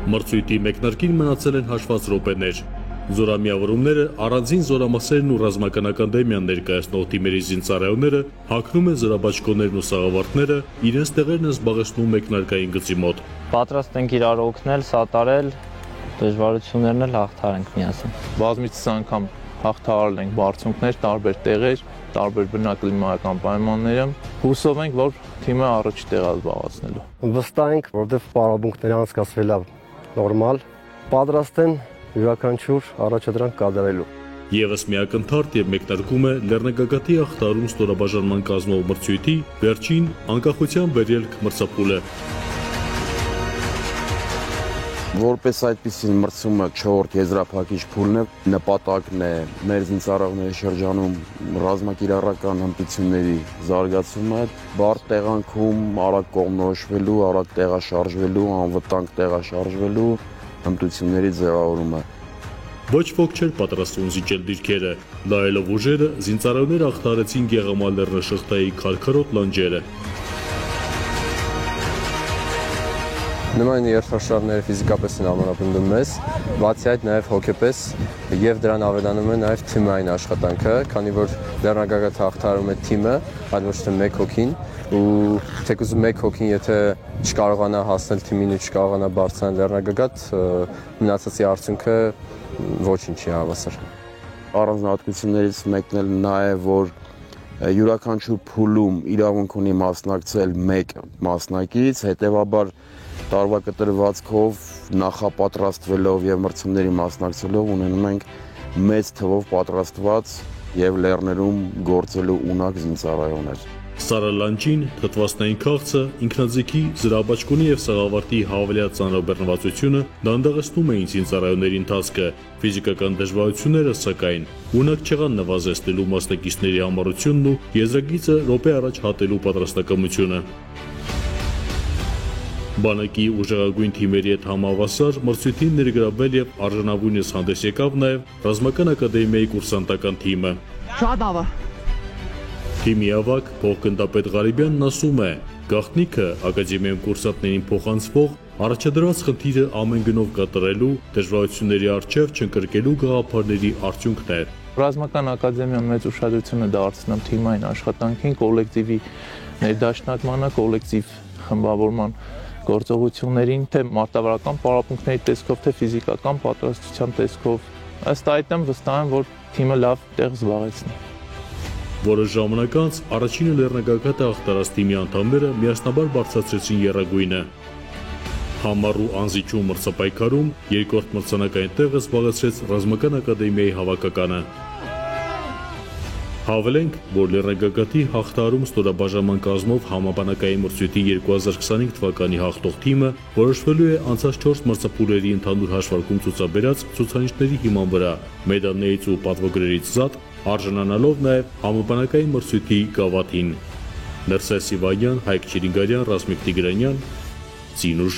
Մրցույթի մեկնարկին մնացել են հաշված րոպեներ։ Զորամիավորումները, առանձին զորամասերն ու ռազմական ակադեմիան ներկայացնող թիմերի զինծառայողները հագնում են զորաբաճկոններն ու սաղավարտները, իրենց տեղերն են զբաղեցնում մեկնարկային գծի մոտ։ Պատրաստ ենք իրար օգնել, սատարել, դժվարություններն էլ հաղթարենք միասին։ Բազմիցս անգամ հաղթահարել ենք բարձունքներ, տարբեր տեղեր, տարբեր բնակլիմայական պայմաններում։ Հուսով ենք, որ թիմը առաջ տեղ է զբաղեցնելու։ Վստահ ենք, որովհետև պարապմունքները անցկացվել է նորմալ, պատրաստ են յուրաքանչյուր առաջադրանք կատարելու։ Եվս մի ակնթարթ եւ մեկնարկում է Լեռնագագաթի ախտարում ստորաբաժանման կազմող մրցույթի վերջին անկախության վերելք մրցափուլը։ Որպես այդպիսին մրցումը 4-րդ եզրափակիչ փուլն է, նպատակն է մեր զինծառայողների շրջանում ռազմակիրառական հմտությունների զարգացումը, բարդ տեղանքում արագ կողմնորոշվելու, արագ տեղաշարժվելու, անվտանգ տեղաշարժվելու հմտությունների ձևավորումը։ Ոչ ոք չէր պատրաստվում զիջել դիրքերը, լայելով ուժերը, զինծառայողները ախտարեցին Գեղամա լեռնաշղթայի քարքարոտ լանջերը։ Նման երթաշարները ֆիզիկապես են ամրապնդում մեզ, բացի այդ նաև հոգեպես եւ դրան ավելանում է նաև թիմային աշխատանքը, քանի որ Լեռնագագաթը հաղթահարում է թիմը, այլ ոչ թե մեկ հոգին, ու թեկուզ մեկ հոգին եթե չկարողանա հասնել թիմին ու չկարողանա բարձրանալ Լեռնագագաթ, մնացածի արդյունքը ոչինչ չի հավասար։ Առանձնահատկություններից մեկն էլ նա է, որ յուրաքանչյուր փուլում իրավունք ունի մասնակցել մեկ մասնակից, հետևաբար տարվա կտրվածքով նախապատրաստվելով եւ մրցումների մասնակցելով ունենում ենք մեծ թվով պատրաստված եւ լեռներում գործելու ունակ զինծառայողներ։ Սարալանջին, թթվասնային քաղցը, ինքնաձիգի, զրահաբաճկոնի եւ սաղավարտի հավելյալ ծանրաբեռնվածությունը դանդաղեցնում էին զինծառայողների ընթացքը, ֆիզիկական դժվարությունները, սակայն, ունակ չեղան նվազեցնելու մասնակիցների համառությունն ու եզրագիծը րոպե առաջ հատելու պատրաստակամությունը։ Բանակի ուժեղագույն թիմերի հետ համավասար մրցույթին ներգրավվել եւ արժանավույնս հանդես եկավ նաեւ ռազմական ակադեմիայի կուրսանտական թիմը։ Շատ լավ է։ Թիմի ավակ փոխգնդապետ Ղարիբյանն ասում է, գաղտնիքը ակադեմիայում կուրսանտներին փոխանցվող առաջադրված խնդիրը ամեն գնով կատարելու, դժվարությունների առջև չընկրկելու գաղափարների արդյունքն է։ Ռազմական ակադեմիան մեծ ուշադրություն է դարձնում թիմային աշխատանքին, կոլեկտիվի ներդաշնակմանը, կոլեկտիվ խմբավորման գործողություններին, թե մարտավարական պարապմունքների տեսքով, թե ֆիզիկական պատրաստության տեսքով։ Ըստ այդմ վստահ եմ, որ թիմը լավ տեղ զբաղեցնի։ Որոշ ժամանակ անց առաջինը Լեռնագագաթը ախտարած թիմի անդամները միասնաբար բարձրացրեցին եռագույնը։ Համառ ու անզիջում մրցապայքարում երկրորդ մրցանակային տեղը զբաղեցրեց ռազմական ակադեմիայի հավաքականը։ Հավելենք, որ Լեռնագագաթի հաղթահարում ստորաբաժանման կազմով համաբանակային մրցույթի 2025 թվականի հաղթող թիմը որոշվելու է անցած 4 մրցափուլերի ընդհանուր հաշվարկում ցուցաբերած ցուցանիշների հիման վրա, մեդալներից ու պատվոգրերից զատ, արժանանալով նաև համաբանակային մրցույթի գավաթին։ Ներսես Սիվանյան, Հայկ Չիրինգարյան, Ռազմիկ Տիգրանյան, Ծինուշ